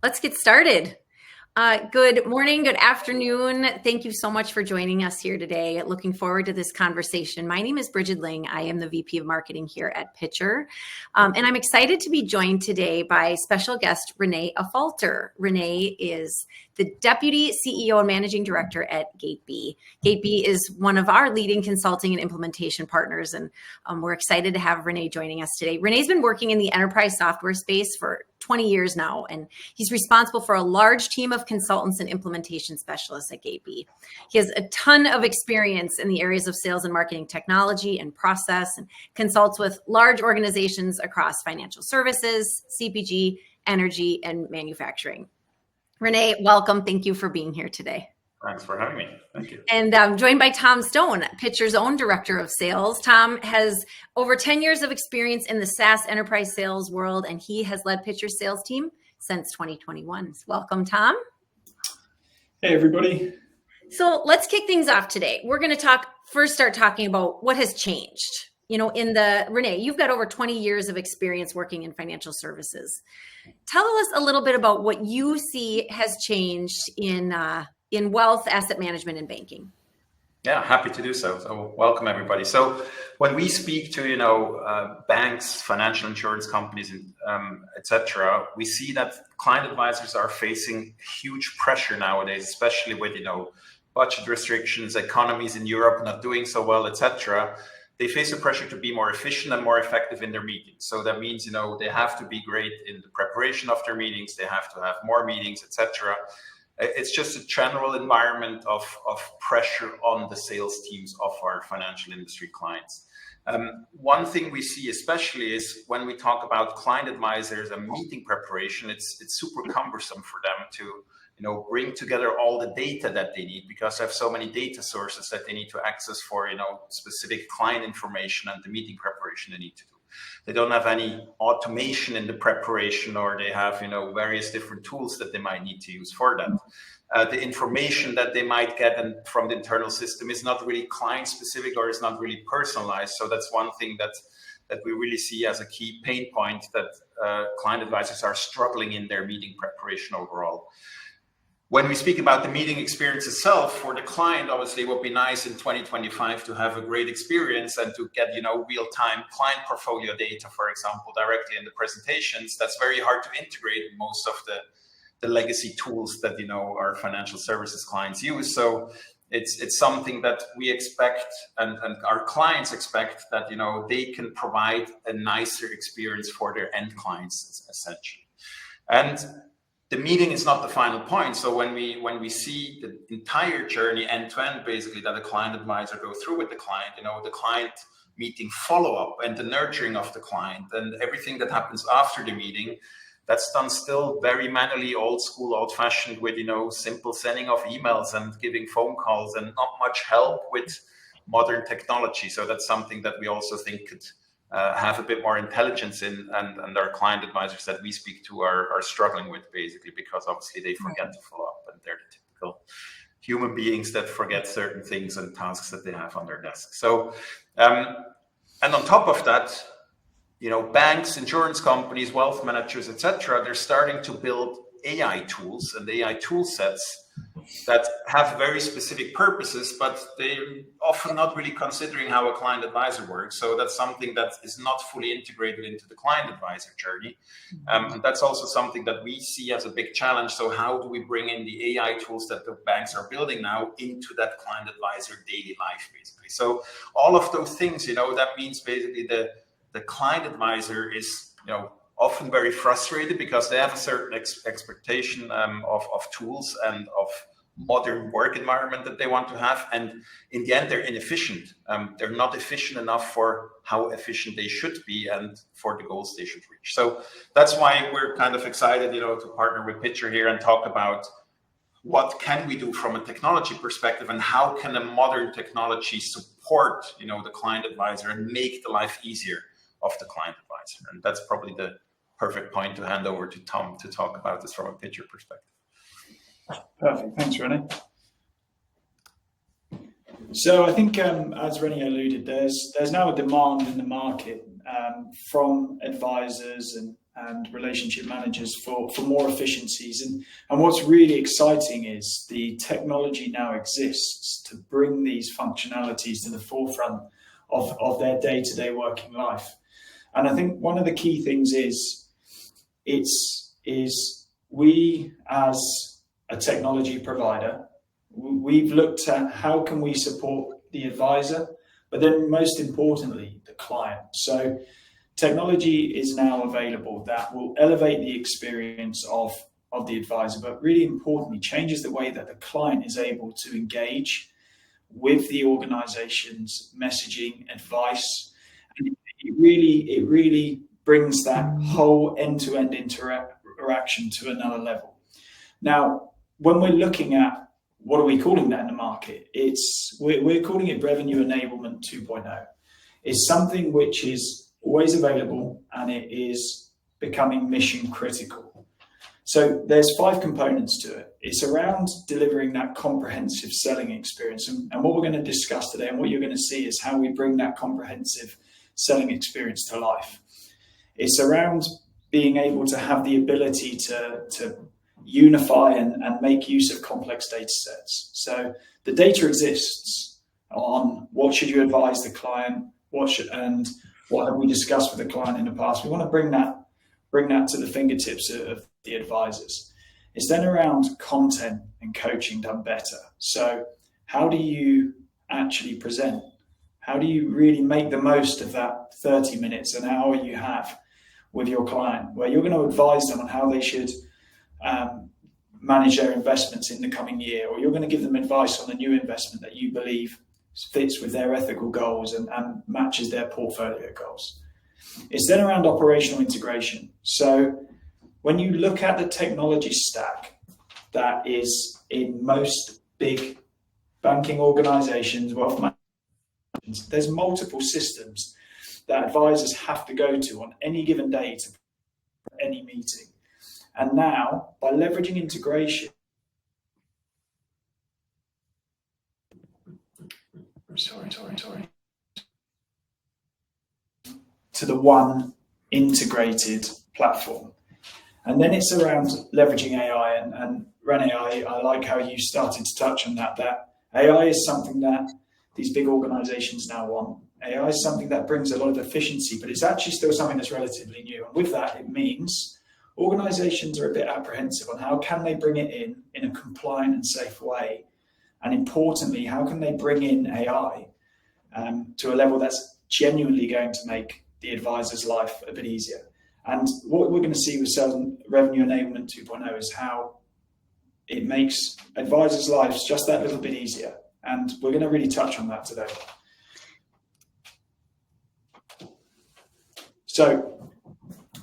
Let's get started. Good morning, good afternoon. Thank you so much for joining us here today. Looking forward to this conversation. My name is Brigid Ling. I am the VP of Marketing here at Pitcher. And I'm excited to be joined today by special guest Rene Affolter. Rene is the Deputy CEO and Managing Director at GateB. GateB is one of our leading consulting and implementation partners, and we're excited to have Rene joining us today. Rene's been working in the enterprise software space for 20 years now, and he's responsible for a large team of consultants and implementation specialists at GateB. He has a ton of experience in the areas of sales and marketing technology and process, and consults with large organizations across financial services, CPG, energy, and manufacturing. Rene, welcome. Thank you for being here today. Thanks for having me. Thank you. And I'm joined by Tom Stone, Pitcher's own Director of Sales. Tom has over 10 years of experience in the SaaS enterprise sales world, and he has led Pitcher's sales team since 2021. Welcome, Tom. Hey, everybody. So let's kick things off today. We're going to start talking about what has changed. You know, Rene, you've got over 20 years of experience working in financial services. Tell us a little bit about what you see has changed in wealth, asset management, and banking. Yeah, happy to do so. So welcome, everybody. So when we speak to, banks, financial insurance companies, etc., we see that client advisors are facing huge pressure nowadays, especially with, budget restrictions, economies in Europe not doing so well, etc. They face the pressure to be more efficient and more effective in their meetings. So that means, they have to be great in the preparation of their meetings. They have to have more meetings, etc. It's just a general environment of pressure on the sales teams of our financial industry clients. One thing we see especially is when we talk about client advisors and meeting preparation, it's super cumbersome for them to bring together all the data that they need, because they have so many data sources that they need to access for specific client information and the meeting preparation they need to do. They don't have any automation in the preparation, or they have various different tools that they might need to use for that. The information that they might get from the internal system is not really client specific, or is not really personalized. So that's one thing that we really see as a key pain point, that client advisors are struggling in their meeting preparation overall. When we speak about the meeting experience itself for the client, obviously it would be nice in 2025 to have a great experience and to get, real-time client portfolio data, for example, directly in the presentations. That's very hard to integrate in most of the legacy tools that, our financial services clients use. So it's something that we expect and our clients expect, that, they can provide a nicer experience for their end clients, essentially. And the meeting is not the final point. So when we see the entire journey end to end, basically, that a client advisor go through with the client, the client meeting follow-up and the nurturing of the client and everything that happens after the meeting, that's done still very manually, old school, old fashioned, with, simple sending of emails and giving phone calls, and not much help with modern technology. So that's something that we also think could have a bit more intelligence in, and our client advisors that we speak to are struggling with, basically, because obviously they forget to follow up, and they're the typical human beings that forget certain things and tasks that they have on their desk. So, and on top of that, banks, insurance companies, wealth managers, etc., they're starting to build AI tools and AI tool sets that have very specific purposes, but they're often not really considering how a client advisor works. So that's something that is not fully integrated into the client advisor journey. And that's also something that we see as a big challenge. So how do we bring in the AI tools that the banks are building now into that client advisor daily life, basically? So all of those things, that means basically the client advisor is, often very frustrated, because they have a certain expectation of tools and of modern work environment that they want to have, and in the end they're inefficient. They're not efficient enough for how efficient they should be and for the goals they should reach. So that's why we're kind of excited, to partner with Pitcher here and talk about what can we do from a technology perspective, and how can a modern technology support, the client advisor and make the life easier of the client advisor. And that's probably the perfect point to hand over to Tom to talk about this from a Pitcher perspective. Perfect. Thanks, Rene. So I think, as Rene alluded, there's now a demand in the market from advisors and relationship managers for more efficiencies. And what's really exciting is the technology now exists to bring these functionalities to the forefront of their day-to-day working life. And I think one of the key things is we as a technology provider, we've looked at how can we support the advisor, but then most importantly, the client. So technology is now available that will elevate the experience of the advisor, but really importantly, changes the way that the client is able to engage with the organization's messaging, advice. And it really brings that whole end-to-end interaction to another level. Now, when we're looking at what are we calling that in the market, we're calling it Revenue Enablement 2.0. It's something which is always available and it is becoming mission critical. So there's 5 components to it. It's around delivering that comprehensive selling experience. And what we're going to discuss today and what you're going to see is how we bring that comprehensive selling experience to life. It's around being able to have the ability to unify and make use of complex data sets. So the data exists on what should you advise the client, what have we discussed with the client in the past. We want to bring that to the fingertips of the advisors. It's then around content and coaching done better. So how do you actually present? How do you really make the most of that 30 minutes, an hour you have with your client, where you're going to advise them on how they should manage their investments in the coming year, or you're going to give them advice on a new investment that you believe fits with their ethical goals and matches their portfolio goals. It's then around operational integration. So when you look at the technology stack that is in most big banking organizations, wealth management, there's multiple systems that advisors have to go to on any given day to any meeting. And now, by leveraging integration, to the one integrated platform. And then it's around leveraging AI. And Rene, I like how you started to touch on that AI is something that these big organizations now want. AI is something that brings a lot of efficiency, but it's actually still something that's relatively new. And with that, it means organizations are a bit apprehensive on how can they bring it in a compliant and safe way. And importantly, how can they bring in AI to a level that's genuinely going to make the advisor's life a bit easier. And what we're going to see with Revenue Enablement 2.0 is how it makes advisors' lives just that little bit easier. And we're going to really touch on that today. So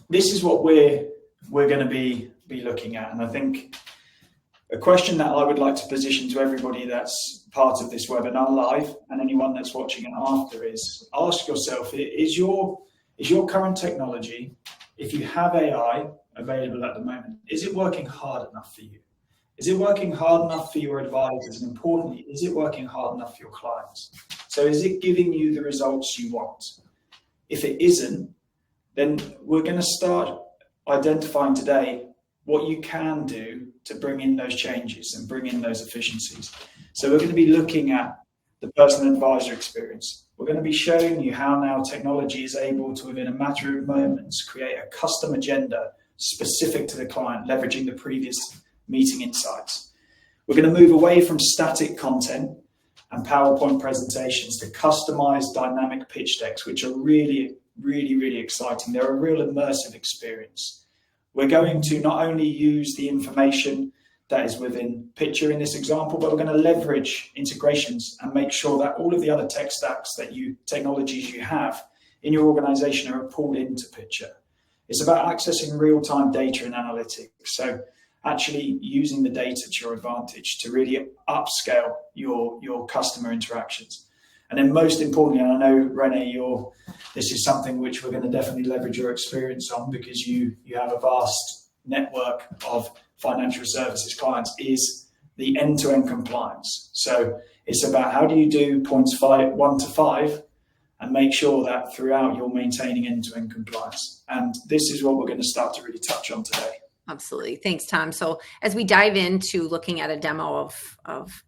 this is what we're going to be looking at. And I think a question that I would like to position to everybody that's part of this webinar live and anyone that's watching it after is ask yourself, is your current technology, if you have AI available at the moment, is it working hard enough for you? Is it working hard enough for your advisors? And importantly, is it working hard enough for your clients? So is it giving you the results you want? If it isn't, then we're going to start identifying today what you can do to bring in those changes and bring in those efficiencies. So we're going to be looking at the personal advisor experience. We're going to be showing you how now technology is able to, within a matter of moments, create a custom agenda specific to the client, leveraging the previous meeting insights. We're going to move away from static content and PowerPoint presentations to customized dynamic pitch decks, which are really exciting. They're a real immersive experience. We're going to not only use the information that is within Picture in this example, but we're going to leverage integrations and make sure that all of the other tech stacks technologies you have in your organization are pulled into Picture. It's about accessing real-time data and analytics. So actually using the data to your advantage to really upscale your customer interactions. And then most importantly, and I know, Rene, this is something which we're going to definitely leverage your experience on because you have a vast network of financial services clients, is the end-to-end compliance. So it's about how do you do points 1 to 5 and make sure that throughout you're maintaining end-to-end compliance. And this is what we're going to start to really touch on today. Absolutely. Thanks, Tom. So as we dive into looking at a demo of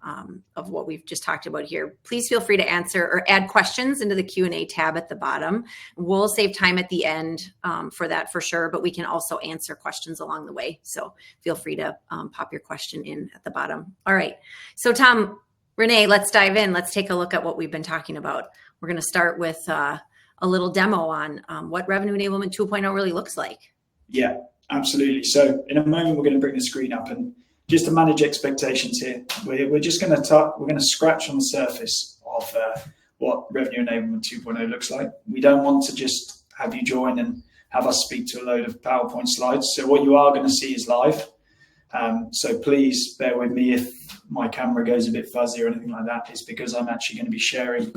what we've just talked about here, please feel free to answer or add questions into the Q&A tab at the bottom. We'll save time at the end for that for sure, but we can also answer questions along the way. So feel free to pop your question in at the bottom. All right. So Tom, Rene, let's dive in. Let's take a look at what we've been talking about. We're going to start with a little demo on what Revenue Enablement 2.0 really looks like. Yeah. Absolutely. So in a moment, we're going to bring the screen up, and just to manage expectations here, we're just going to scratch on the surface of what Revenue Enablement 2.0 looks like. We don't want to just have you join and have us speak to a load of PowerPoint slides. So what you are going to see is live. So please bear with me if my camera goes a bit fuzzy or anything like that. It's because I'm actually going to be sharing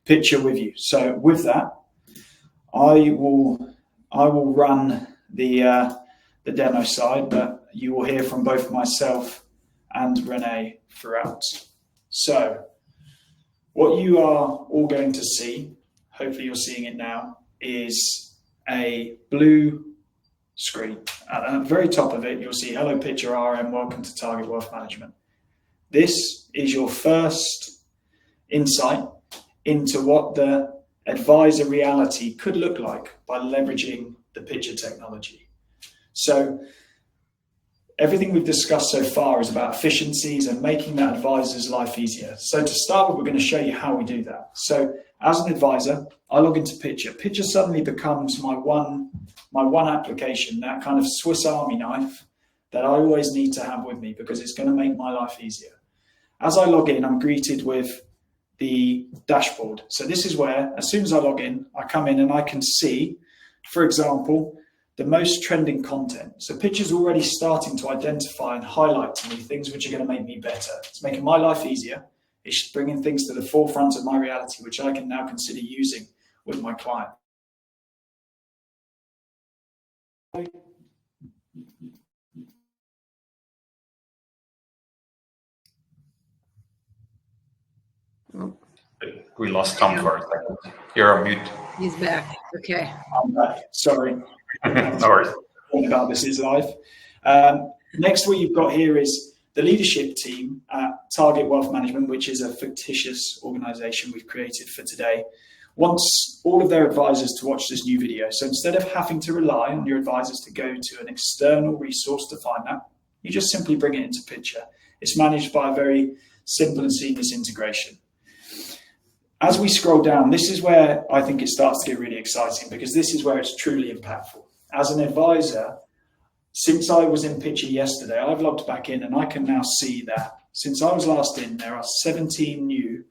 picture with you. So with that, I will run the demo side, but you will hear from both myself and Rene throughout. So what you are all going to see, hopefully you're seeing it now, is a blue screen. At the very top of it, you'll see Hello Pitcher RM, welcome to Target Wealth Management. This is your first insight into what the advisor reality could look like by leveraging the Pitcher technology. So everything we've discussed so far is about efficiencies and making that advisor's life easier. So to start with, we're going to show you how we do that. So as an advisor, I log into Pitcher. Pitcher suddenly becomes my one application, that kind of Swiss Army knife that I always need to have with me because it's going to make my life easier. As I log in, I'm greeted with the dashboard. So this is where, as soon as I log in, I come in and I can see, for example, the most trending content. So Pitcher's already starting to identify and highlight to me things which are going to make me better. It's making my life easier. It's bringing things to the forefront of my reality, which I can now consider using with my client. We lost Tom for a second. You're on mute. He's back. Okay. I'm back. Sorry. No worries. About this is live. Next, what you've got here is the leadership team at Target Wealth Management, which is a fictitious organization we've created for today, wants all of their advisors to watch this new video. So instead of having to rely on your advisors to go to an external resource to find that, you just simply bring it into Pitcher. It's managed by a very simple and seamless integration. As we scroll down, this is where I think it starts to get really exciting because this is where it's truly impactful. As an advisor, since I was in Pitcher yesterday, I've logged back in and I can now see that since I was last in, there are 17 new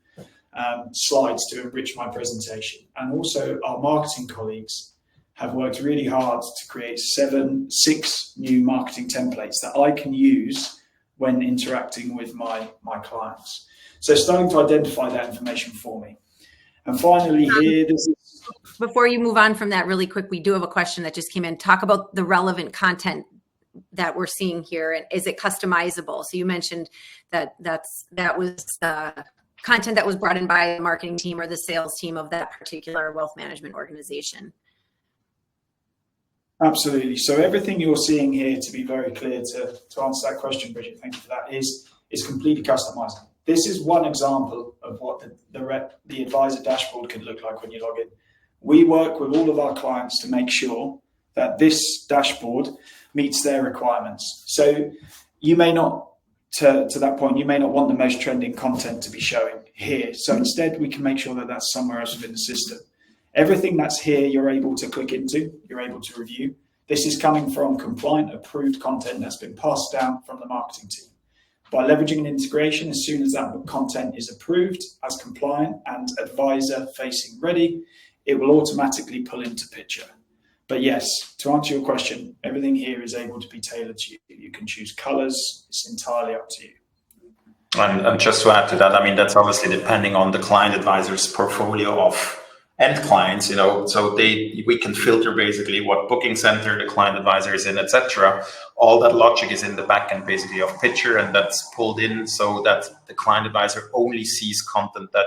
slides to enrich my presentation. And also our marketing colleagues have worked really hard to create 6 new marketing templates that I can use when interacting with my clients. So starting to identify that information for me. And finally here, before you move on from that really quick, we do have a question that just came in. Talk about the relevant content that we're seeing here. And is it customizable? So you mentioned that was content that was brought in by the marketing team or the sales team of that particular wealth management organization. Absolutely. So everything you're seeing here, to be very clear, to answer that question, Brigid, thank you for that, is completely customizable. This is one example of what the advisor dashboard could look like when you log in. We work with all of our clients to make sure that this dashboard meets their requirements. So you may not, to that point, you may not want the most trending content to be showing here. So instead, we can make sure that that's somewhere else within the system. Everything that's here, you're able to click into, you're able to review. This is coming from compliant, approved content that's been passed down from the marketing team. By leveraging an integration, as soon as that content is approved as compliant and advisor facing ready, it will automatically pull into Pitcher. But yes, to answer your question, everything here is able to be tailored to you. You can choose colors, it's entirely up to you. And just to add to that, I mean, that's obviously depending on the client advisor's portfolio of end clients, you know, so we can filter basically what booking center the client advisor is in, etc. All that logic is in the backend basically of Pitcher, and that's pulled in so that the client advisor only sees content that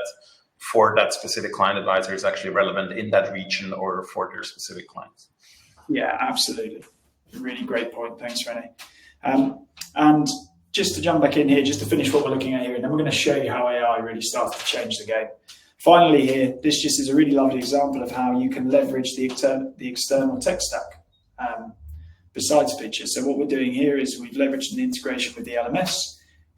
for that specific client advisor is actually relevant in that region or for their specific clients. Yeah, absolutely. Really great point. Thanks, Rene. And just to jump back in here, just to finish what we're looking at here, and then we're going to show you how AI really starts to change the game. Finally here, this just is a really lovely example of how you can leverage the external tech stack besides Picture. So what we're doing here is we've leveraged an integration with the LMS.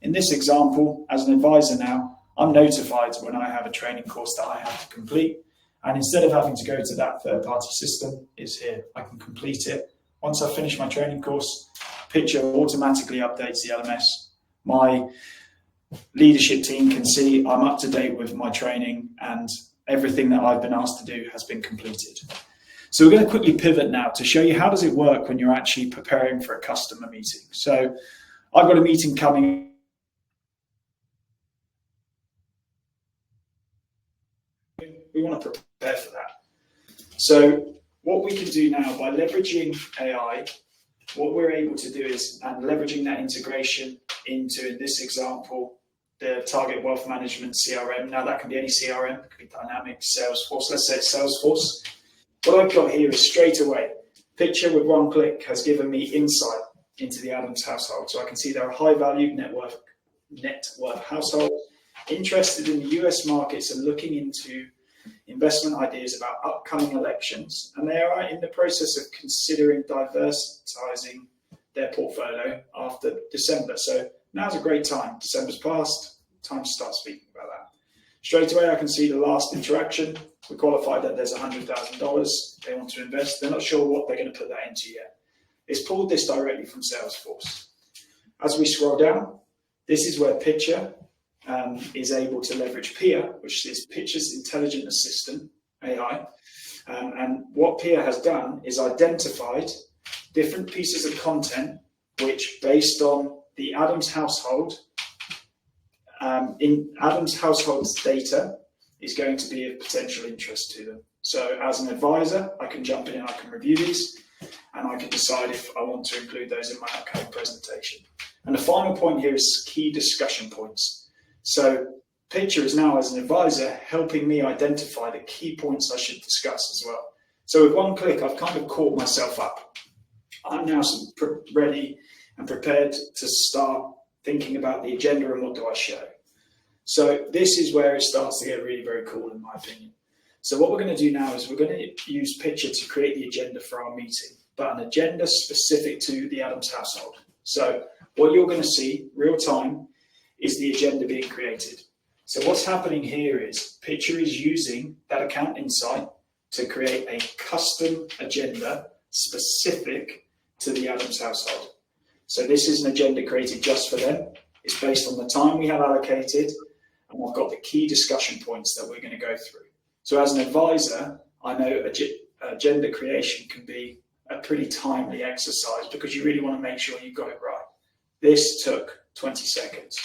In this example, as an advisor now, I'm notified when I have a training course that I have to complete. And instead of having to go to that third-party system, it's here. I can complete it. Once I finish my training course, Picture automatically updates the LMS. My leadership team can see I'm up to date with my training and everything that I've been asked to do has been completed. So we're going to quickly pivot now to show you how does it work when you're actually preparing for a customer meeting. So I've got a meeting coming. We want to prepare for that. So what we can do now by leveraging AI, what we're able to do is, and leveraging that integration into, in this example, the target wealth management CRM. Now that can be any CRM, it could be Dynamics, Salesforce. Let's say it's Salesforce. What I've got here is straight away, Picture with one click has given me insight into the Adams household. So I can see they're a high value net worth household, interested in the US markets and looking into investment ideas about upcoming elections. And they are in the process of considering diversifying their portfolio after December. So now's a great time. December's passed, time to start speaking about that. Straight away, I can see the last interaction. We qualified that there's $100,000 they want to invest. They're not sure what they're going to put that into yet. It's pulled this directly from Salesforce. As we scroll down, this is where Picture is able to leverage PIA, which is Picture's intelligent assistant, AI. And what PIA has done is identified different pieces of content which, based on the Adams household, in Adams household's data, is going to be of potential interest to them. So as an advisor, I can jump in and I can review these, and I can decide if I want to include those in my upcoming presentation. And the final point here is key discussion points. So Picture is now, as an advisor, helping me identify the key points I should discuss as well. So with one click, I've kind of caught myself up. I'm now ready and prepared to start thinking about the agenda and what do I show. So this is where it starts to get really very cool, in my opinion. So what we're going to do now is we're going to use Picture to create the agenda for our meeting, but an agenda specific to the Adams household. So what you're going to see real time is the agenda being created. So what's happening here is Picture is using that account insight to create a custom agenda specific to the Adams household. So this is an agenda created just for them. It's based on the time we have allocated, and I've got the key discussion points that we're going to go through. So as an advisor, I know agenda creation can be a pretty timely exercise because you really want to make sure you've got it right. This took 20 seconds.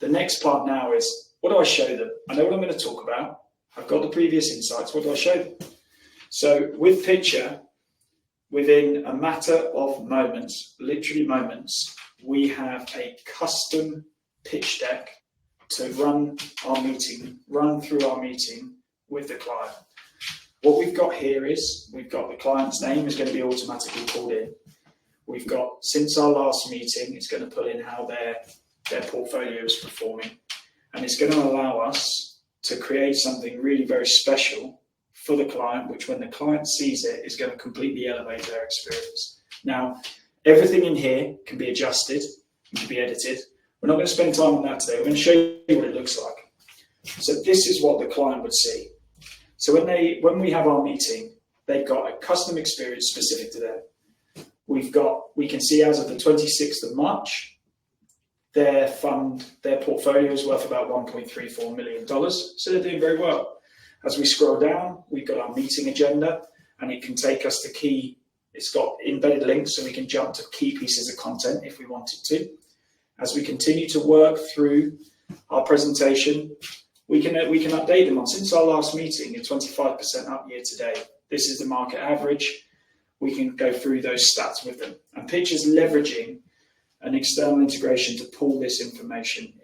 The next part now is, what do I show them? I know what I'm going to talk about. I've got the previous insights. What do I show them? So with Picture, within a matter of moments, literally moments, we have a custom pitch deck to run through our meeting with the client. What we've got here is, we've got the client's name is going to be automatically pulled in. We've got, since our last meeting, it's going to pull in how their portfolio is performing. And it's going to allow us to create something really very special for the client, which when the client sees it, is going to completely elevate their experience. Now, everything in here can be adjusted, can be edited. We're not going to spend time on that today. We're going to show you what it looks like. So this is what the client would see. So when we have our meeting, they've got a custom experience specific to them. We can see as of the 26th of March, their portfolio is worth about $1.34 million. So they're doing very well. As we scroll down, we've got our meeting agenda, and it can take us to key. It's got embedded links, so we can jump to key pieces of content if we wanted to. As we continue to work through our presentation, we can update them on, since our last meeting, you're 25% up year to date. This is the market average. We can go through those stats with them. And Picture's leveraging an external integration to pull this information in.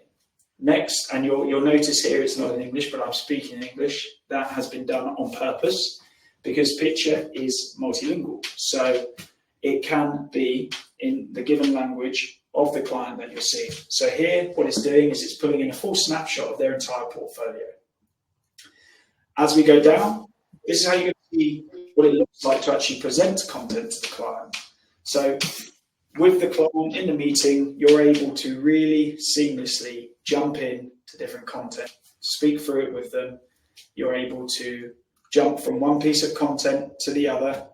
Next, and you'll notice here it's not in English, but I'm speaking in English. That has been done on purpose because Picture is multilingual. So it can be in the given language of the client that you're seeing. So here, what it's doing is it's pulling in a full snapshot of their entire portfolio. As we go down, this is how you're going to see what it looks like to actually present content to the client. So with the client in the meeting, you're able to really seamlessly jump in to different content, speak through it with them. You're able to jump from one piece of content to the other,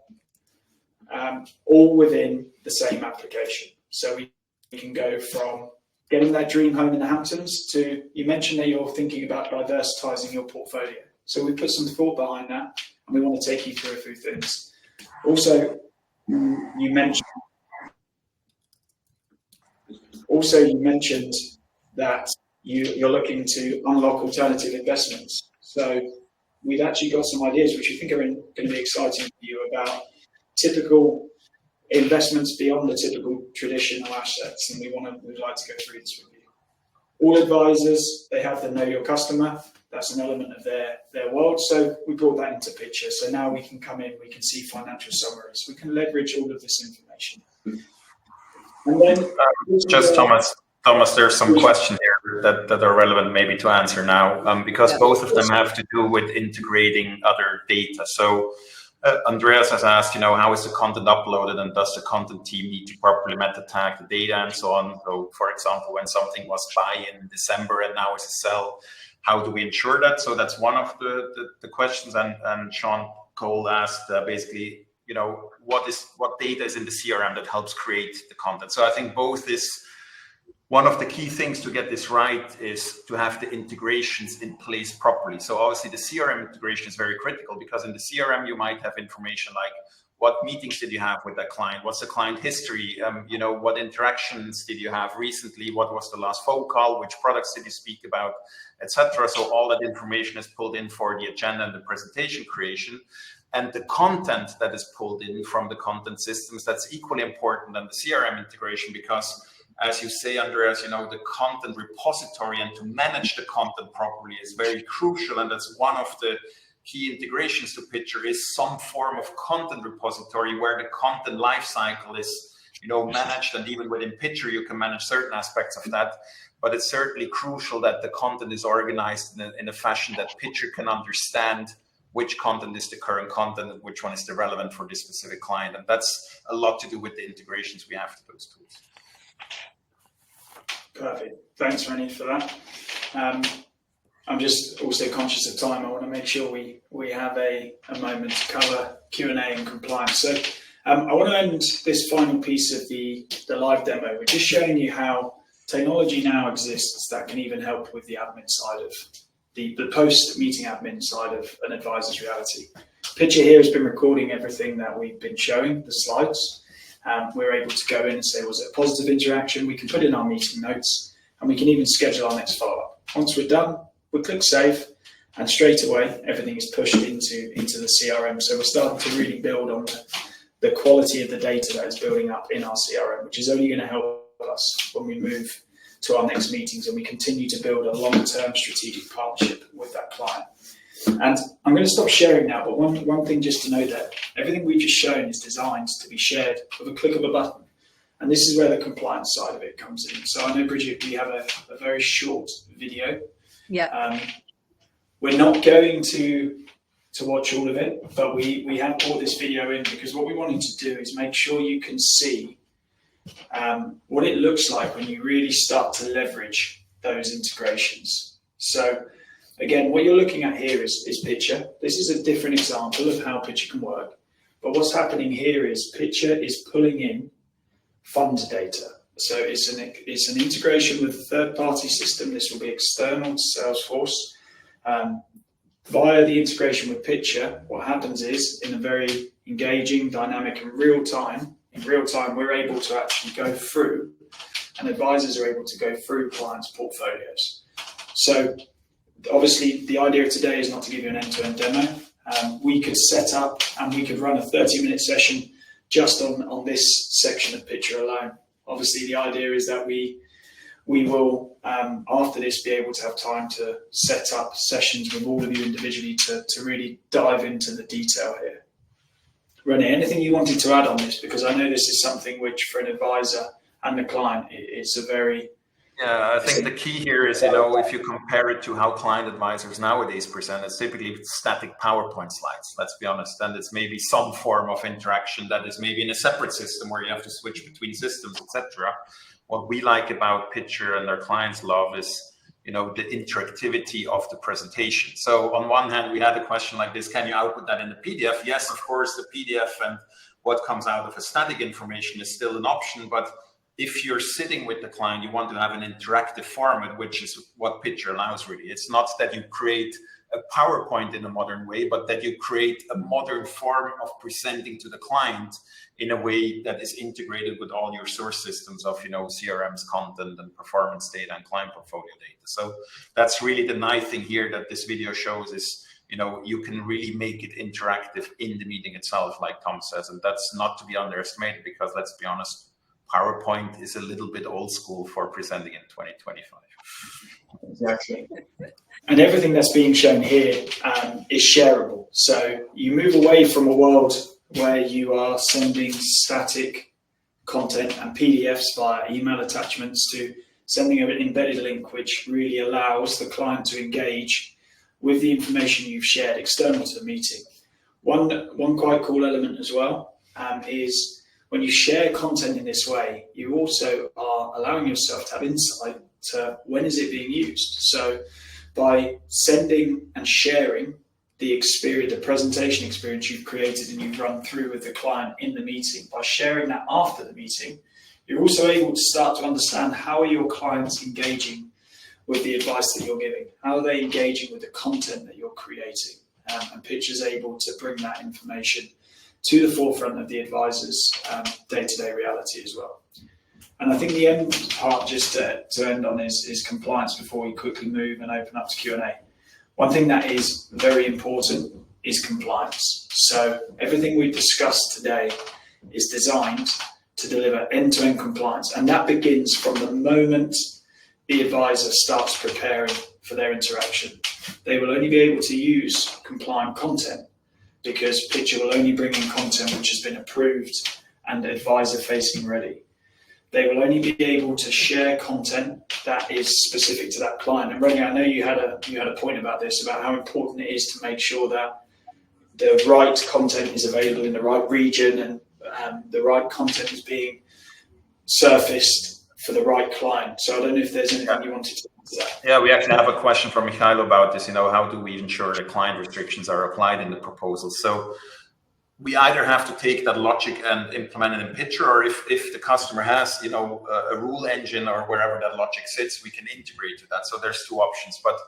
all within the same application. So we can go from getting that dream home in the Hamptons to, you mentioned that you're thinking about diversitizing your portfolio. So we put some thought behind that, and we want to take you through a few things. Also, you mentioned that you're looking to unlock alternative investments. So we've actually got some ideas which we think are going to be exciting for you about typical investments beyond the typical traditional assets, and we'd like to go through this with you. All advisors, they have the know your customer. That's an element of their world. So we brought that into Picture. So now we can come in, we can see financial summaries. We can leverage all of this information. And then just Thomas, there's some questions here that are relevant maybe to answer now, because both of them have to do with integrating other data. So Andreas has asked, how is the content uploaded, and does the content team need to properly meta tag the data and so on? So for example, when something was buy in December and now is a sell, how do we ensure that? So that's one of the questions. And Sean Cole asked basically, what data is in the CRM that helps create the content? So I think both is one of the key things to get this right, is to have the integrations in place properly. So obviously the CRM integration is very critical, because in the CRM you might have information like, what meetings did you have with that client? What's the client history? What interactions did you have recently? What was the last phone call? Which products did you speak about, etc. So all that information is pulled in for the agenda and the presentation creation. And the content that is pulled in from the content systems, that's equally important than the CRM integration, because as you say, Andreas, the content repository and to manage the content properly is very crucial. And that's one of the key integrations to Picture, is some form of content repository where the content lifecycle is, managed. And even within Picture, you can manage certain aspects of that. But it's certainly crucial that the content is organized in a fashion that Picture can understand which content is the current content and which one is the relevant for this specific client. And that's a lot to do with the integrations we have to those tools. Perfect. Thanks, Rene, for that. I'm just also conscious of time. I want to make sure we have a moment to cover Q&A and compliance. So I want to end this final piece of the live demo. We're just showing you how technology now exists that can even help with the admin side of the post-meeting admin side of an advisor's reality. Picture here has been recording everything that we've been showing, the slides. We're able to go in and say, was it a positive interaction? We can put in our meeting notes, and we can even schedule our next follow-up. Once we're done, we click save, and straight away, everything is pushed into the CRM. So we're starting to really build on the quality of the data that is building up in our CRM, which is only going to help us when we move to our next meetings and we continue to build a long-term strategic partnership with that client. And I'm going to stop sharing now, but one thing just to know, that everything we've just shown is designed to be shared with a click of a button. And this is where the compliance side of it comes in. So I know, Brigid, we have a very short video. Yeah. We're not going to watch all of it, but we have brought this video in because what we wanted to do is make sure you can see what it looks like when you really start to leverage those integrations. So again, what you're looking at here is Picture. This is a different example of how Picture can work. But what's happening here is Picture is pulling in fund data. So it's an integration with a third-party system. This will be external to Salesforce. Via the integration with Picture, what happens is, in a very engaging, dynamic, and real time, we're able to actually go through, and advisors are able to go through clients' portfolios. So obviously, the idea of today is not to give you an end-to-end demo. We could set up and we could run a 30-minute session just on this section of Picture alone. Obviously, the idea is that we we will, after this, be able to have time to set up sessions with all of you individually to really dive into the detail here. Rene, anything you wanted to add on this? Because I know this is something which, for an advisor and the client, it's a very... Yeah, I think the key here is, if you compare it to how client advisors nowadays present, it's typically static PowerPoint slides, let's be honest. And it's maybe some form of interaction that is maybe in a separate system where you have to switch between systems, etc. What we like about Pitcher and our clients love is, the interactivity of the presentation. So on one hand, we had a question like this: can you output that in the PDF? Yes, of course, the PDF and what comes out of a static information is still an option, but if you're sitting with the client, you want to have an interactive format, which is what Pitcher allows really. It's not that you create a PowerPoint in a modern way, but that you create a modern form of presenting to the client in a way that is integrated with all your source systems of, CRMs, content and performance data and client portfolio data. So that's really the nice thing here that this video shows is, you can really make it interactive in the meeting itself, like Tom says, and that's not to be underestimated because, let's be honest, PowerPoint is a little bit old school for presenting in 2025. Exactly. And everything that's being shown here is shareable. So you move away from a world where you are sending static content and PDFs via email attachments to sending an embedded link, which really allows the client to engage with the information you've shared external to the meeting. One quite cool element as well is when you share content in this way, you also are allowing yourself to have insight to when is it being used. So by sending and sharing the experience, the presentation experience you've created and you've run through with the client in the meeting, by sharing that after the meeting, you're also able to start to understand how are your clients engaging with the advice that you're giving? How are they engaging with the content that you're creating? And Pitcher's able to bring that information to the forefront of the advisor's day-to-day reality as well. And I think the end part, just to end on, is compliance before we quickly move and open up to Q&A. One thing that is very important is compliance. So everything we've discussed today is designed to deliver end-to-end compliance. And that begins from the moment the advisor starts preparing for their interaction. They will only be able to use compliant content because Pitcher will only bring in content which has been approved and advisor-facing ready. They will only be able to share content that is specific to that client. And Rene, I know you had a point about this, about how important it is to make sure that the right content is available in the right region and the right content is being surfaced for the right client. So I don't know if there's anything you wanted to add to that. Yeah, we actually have a question from Mikhail about this. How do we ensure that client restrictions are applied in the proposal? So we either have to take that logic and implement it in Pitcher, or if the customer has, a rule engine or wherever that logic sits, we can integrate to that. So there's two options. But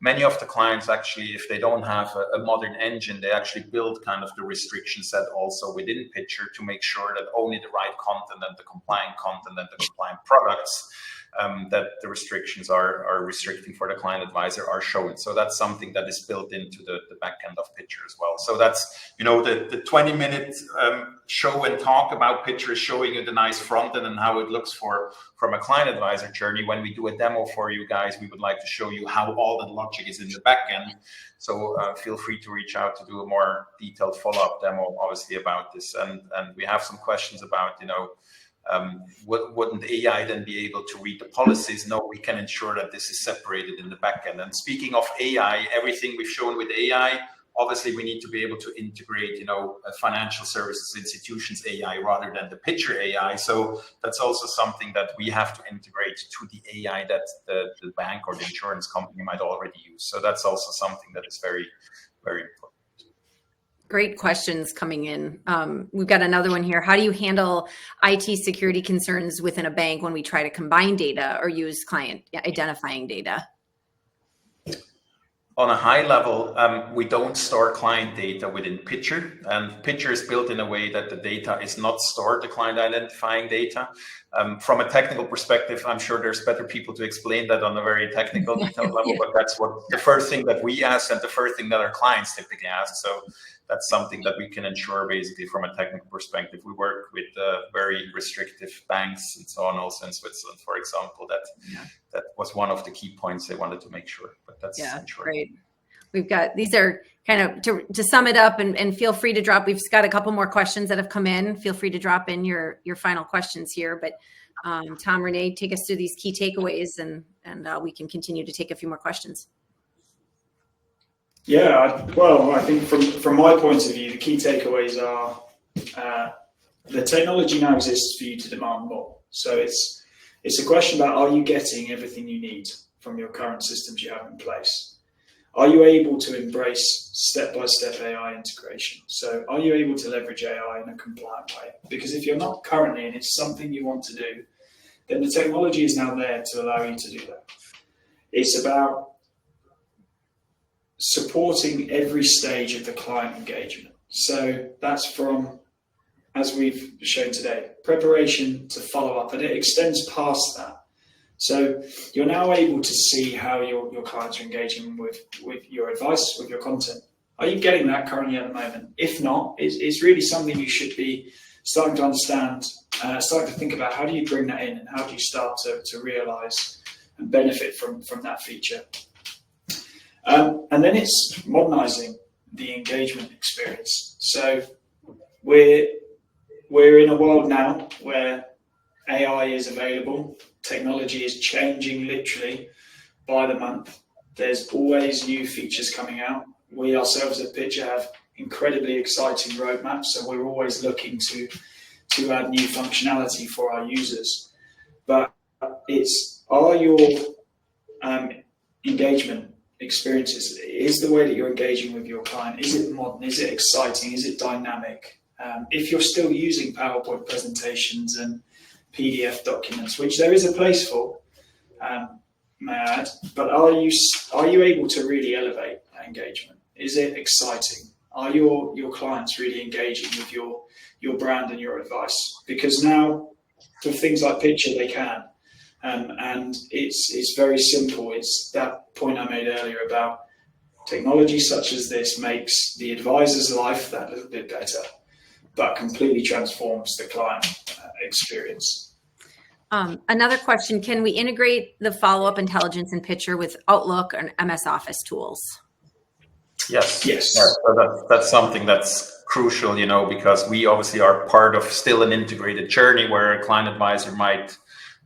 many of the clients actually, if they don't have a modern engine, they actually build kind of the restriction set also within Pitcher to make sure that only the right content and the compliant content and the compliant products that the restrictions are restricting for the client advisor are shown. So that's something that is built into the back end of Pitcher as well. So that's, the 20-minute show and talk about Pitcher is showing you the nice front end and how it looks from a client advisor journey. When we do a demo for you guys, we would like to show you how all the logic is in the back end. So feel free to reach out to do a more detailed follow-up demo, obviously, about this. And we have some questions about, wouldn't AI then be able to read the policies? No, we can ensure that this is separated in the backend. And speaking of AI, everything we've shown with AI, obviously we need to be able to integrate, financial services institutions AI rather than the Pitcher AI. So that's also something that we have to integrate to the AI that the bank or the insurance company might already use. So that's also something that is very, very important. Great questions coming in. We've got another one here. How do you handle IT security concerns within a bank when we try to combine data or use client identifying data? On a high level, we don't store client data within Pitcher, and Pitcher is built in a way that the data is not stored, the client identifying data. From a technical perspective, I'm sure there's better people to explain that on a very technical detailed level, but that's what the first thing that we ask and the first thing that our clients typically ask. So that's something that we can ensure basically from a technical perspective. We work with very restrictive banks and so on, also in Switzerland, for example. That was one of the key points they wanted to make sure. But that's ensured. Great. We've got, these are kind of to sum it up, and feel free to drop. We've got a couple more questions that have come in. Feel free to drop in your final questions here. But Tom, Rene, take us through these key takeaways, and we can continue to take a few more questions. Yeah, well, I think from my point of view, the key takeaways are the technology now exists for you to demand more. So it's a question about, are you getting everything you need from your current systems you have in place? Are you able to embrace step-by-step AI integration? So are you able to leverage AI in a compliant way? Because if you're not currently, and it's something you want to do, then the technology is now there to allow you to do that. It's about supporting every stage of the client engagement. So that's from, as we've shown today, preparation to follow up, and it extends past that. So you're now able to see how your clients are engaging with your advice, with your content. Are you getting that currently at the moment? If not, it's really something you should be starting to understand, starting to think about, how do you bring that in, and how do you start to realize and benefit from that feature? And then it's modernizing the engagement experience. So we're in a world now where AI is available. Technology is changing literally by the month. There's always new features coming out. We ourselves at Pitcher have incredibly exciting roadmaps, so we're always looking to add new functionality for our users. But are your engagement experiences, is the way that you're engaging with your client, is it modern, is it exciting, is it dynamic? If you're still using PowerPoint presentations and PDF documents, which there is a place for, may I add, but are you able to really elevate that engagement? Is it exciting? Are your clients really engaging with your brand and your advice? Because now, with things like Pitcher, they can. And it's very simple. It's that point I made earlier about technology such as this makes the advisor's life that little bit better, but completely transforms the client experience. Another question, can we integrate the follow-up intelligence in Pitcher with Outlook and MS Office tools? Yes. Yes. So that's something that's crucial, because we obviously are part of still an integrated journey where a client advisor might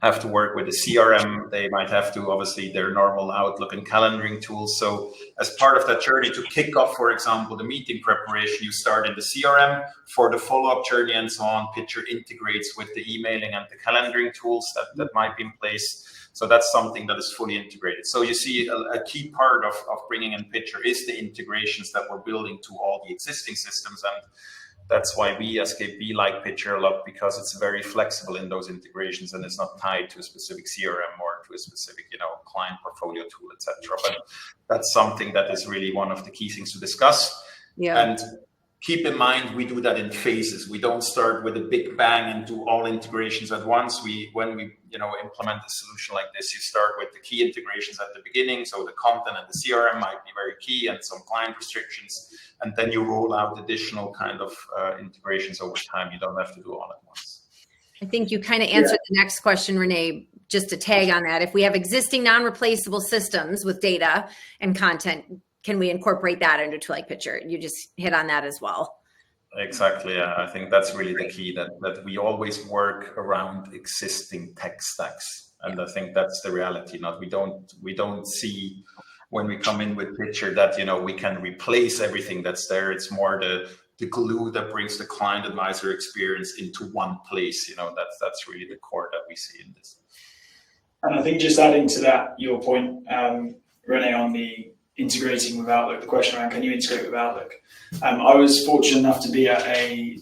have to work with a CRM. They might have to, obviously, their normal Outlook and calendaring tools. So as part of that journey to kick off, for example, the meeting preparation, you start in the CRM. For the follow-up journey and so on, Pitcher integrates with the emailing and the calendaring tools that might be in place. So that's something that is fully integrated. So you see a key part of bringing in Pitcher is the integrations that we're building to all the existing systems. And that's why we as GateB like Pitcher a lot, because it's very flexible in those integrations and it's not tied to a specific CRM or to a specific, client portfolio tool, etc. But that's something that is really one of the key things to discuss. Yeah. And keep in mind, we do that in phases. We don't start with a big bang and do all integrations at once. When we implement a solution like this, you start with the key integrations at the beginning. So the content and the CRM might be very key, and some client restrictions, and then you roll out additional kind of integrations over time. You don't have to do all at once. I think you kind of answered the next question, Rene, just to tag on that. If we have existing non-replaceable systems with data and content, can we incorporate that into a tool like Pitcher? You just hit on that as well. Exactly. Yeah. I think that's really the key, that we always work around existing tech stacks. And I think that's the reality. We don't see when we come in with Pitcher that, we can replace everything that's there. It's more the glue that brings the client advisor experience into one place. That's really the core that we see in this. And I think just adding to that, your point, Rene, on the integrating with Outlook, the question around, can you integrate with Outlook? I was fortunate enough to be at a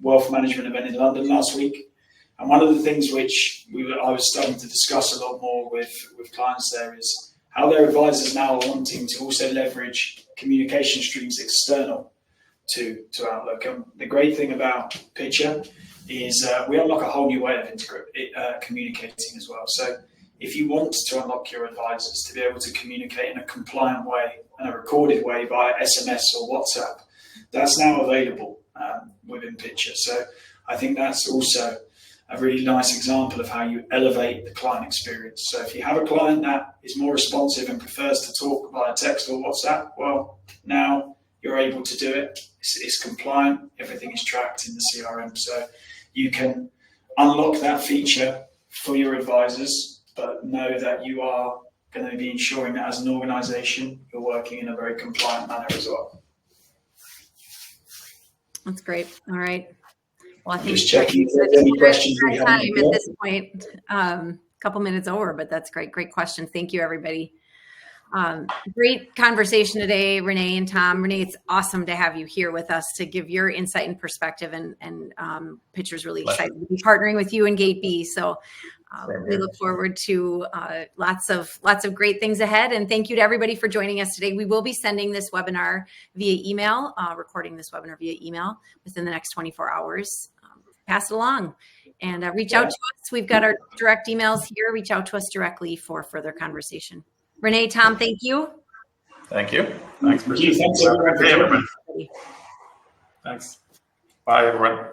wealth management event in London last week. And one of the things which I was starting to discuss a lot more with clients there is how their advisors now are wanting to also leverage communication streams external to Outlook. And the great thing about Pitcher is we unlock a whole new way of communicating as well. So if you want to unlock your advisors to be able to communicate in a compliant way and a recorded way via SMS or WhatsApp, that's now available within Pitcher. So I think that's also a really nice example of how you elevate the client experience. So if you have a client that is more responsive and prefers to talk via text or WhatsApp, well, now you're able to do it. It's compliant. Everything is tracked in the CRM. So you can unlock that feature for your advisors, but know that you are going to be ensuring that as an organization, you're working in a very compliant manner as well. That's great. All right. Well, I think Just checking if there's any questions we time haven't at this point. Couple minutes over, but that's great. Great questions. Thank you, everybody. Great conversation today, Rene and Tom. Rene, it's awesome to have you here with us to give your insight and perspective, and Pitcher's really excited to be partnering with you and GateB. So we look forward to lots of great things ahead. And thank you to everybody for joining us today. We will be sending this webinar via email, recording this webinar via email within the next 24 hours. Pass it along and reach out to us. We've got our direct emails here. Reach out to us directly for further conversation. Rene, Tom, thank you. Thank you. Thanks, Bridget. Thanks, everyone. Thanks. Bye, everyone.